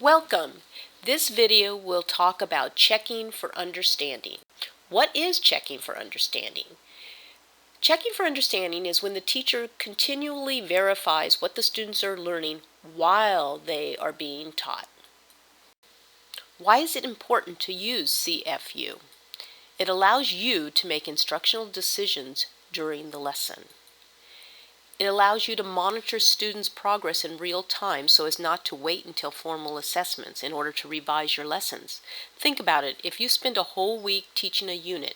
Welcome! This video will talk about checking for understanding. What is checking for understanding? Checking for understanding is when the teacher continually verifies what the students are learning while they are being taught. Why is it important to use CFU? It allows you to make instructional decisions during the lesson. It allows you to monitor students' progress in real time so as not to wait until formal assessments in order to revise your lessons. Think about it. If you spend a whole week teaching a unit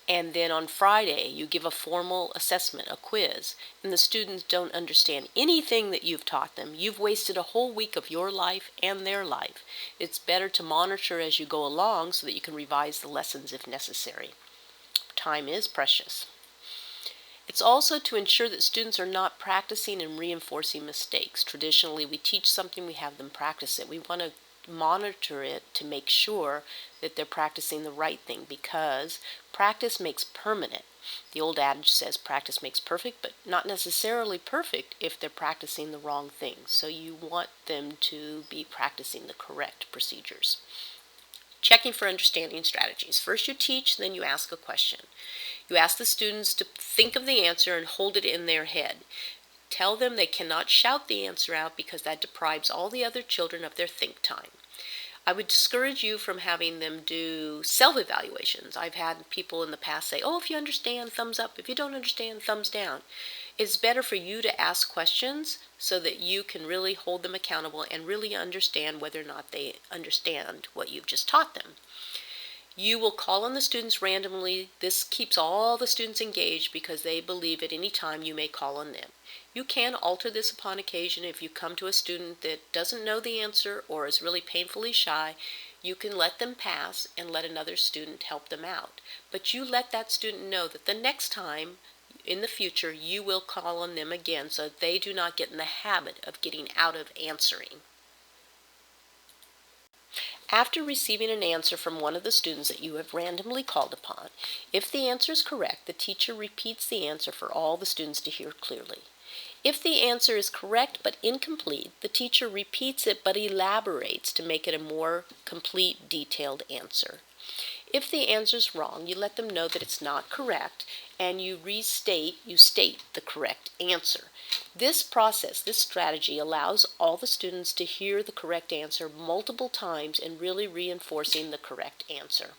and then on Friday you give a formal assessment, a quiz, and the students don't understand anything that you've taught them, you've wasted a whole week of your life and their life. It's better to monitor as you go along so that you can revise the lessons if necessary. Time is precious. It's also to ensure that students are not practicing and reinforcing mistakes. Traditionally, we teach something, we have them practice it. We want to monitor it to make sure that they're practicing the right thing because practice makes permanent. The old adage says practice makes perfect, but not necessarily perfect if they're practicing the wrong things. So you want them to be practicing the correct procedures. Checking for understanding strategies. First you teach, then you ask a question. You ask the students to think of the answer and hold it in their head. Tell them they cannot shout the answer out because that deprives all the other children of their think time. I would discourage you from having them do self-evaluations. I've had people in the past say, oh, if you understand, thumbs up. If you don't understand, thumbs down. It's better for you to ask questions so that you can really hold them accountable and really understand whether or not they understand what you've just taught them. You will call on the students randomly. This keeps all the students engaged because they believe at any time you may call on them. You can alter this upon occasion. If you come to a student that doesn't know the answer or is really painfully shy, you can let them pass and let another student help them out. But you let that student know that the next time in the future you will call on them again so that they do not get in the habit of getting out of answering. After receiving an answer from one of the students that you have randomly called upon, if the answer is correct, the teacher repeats the answer for all the students to hear clearly. If the answer is correct but incomplete, the teacher repeats it but elaborates to make it a more complete, detailed answer. If the answer is wrong, you let them know that it's not correct and you state the correct answer. This process, this strategy allows all the students to hear the correct answer multiple times and really reinforcing the correct answer.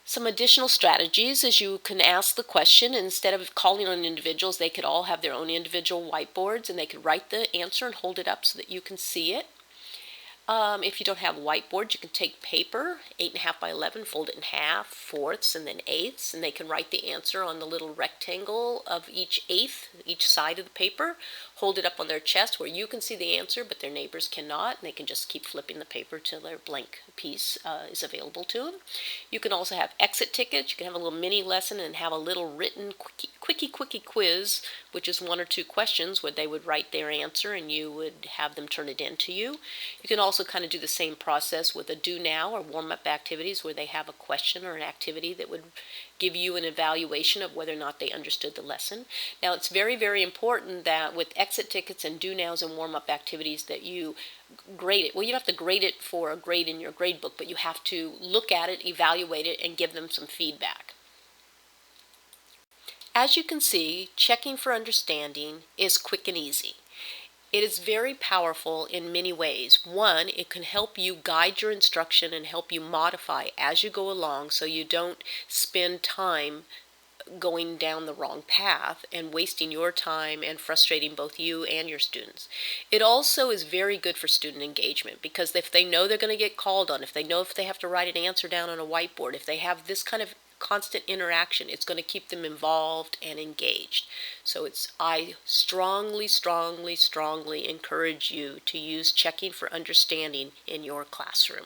Some additional strategies is you can ask the question, and instead of calling on individuals, they could all have their own individual whiteboards and they could write the answer and hold it up so that you can see it. If you don't have a whiteboard, you can take paper, 8.5 by 11, fold it in half, fourths, and then eighths, and they can write the answer on the little rectangle of each eighth, each side of the paper, hold it up on their chest where you can see the answer, but their neighbors cannot, and they can just keep flipping the paper till their blank piece is available to them. You can also have exit tickets. You can have a little mini lesson and have a little written quickie quiz, which is 1 or 2 questions where they would write their answer and you would have them turn it in to you. You can also kind of do the same process with a do now or warm-up activities where they have a question or an activity that would give you an evaluation of whether or not they understood the lesson. Now it's very, very important that with exit tickets and do nows and warm-up activities that you grade it. Well, you don't have to grade it for a grade in your grade book, but you have to look at it, evaluate it, and give them some feedback. As you can see, checking for understanding is quick and easy. It is very powerful in many ways. One, it can help you guide your instruction and help you modify as you go along so you don't spend time going down the wrong path and wasting your time and frustrating both you and your students. It also is very good for student engagement because if they know they're going to get called on, if they know if they have to write an answer down on a whiteboard, if they have this kind of constant interaction, it's going to keep them involved and engaged. So I strongly encourage you to use checking for understanding in your classroom.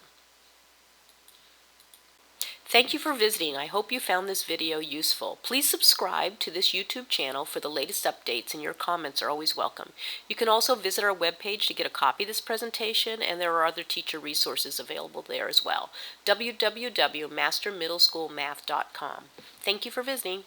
Thank you for visiting. I hope you found this video useful. Please subscribe to this YouTube channel for the latest updates, and your comments are always welcome. You can also visit our webpage to get a copy of this presentation, and there are other teacher resources available there as well. www.mastermiddleschoolmath.com. Thank you for visiting.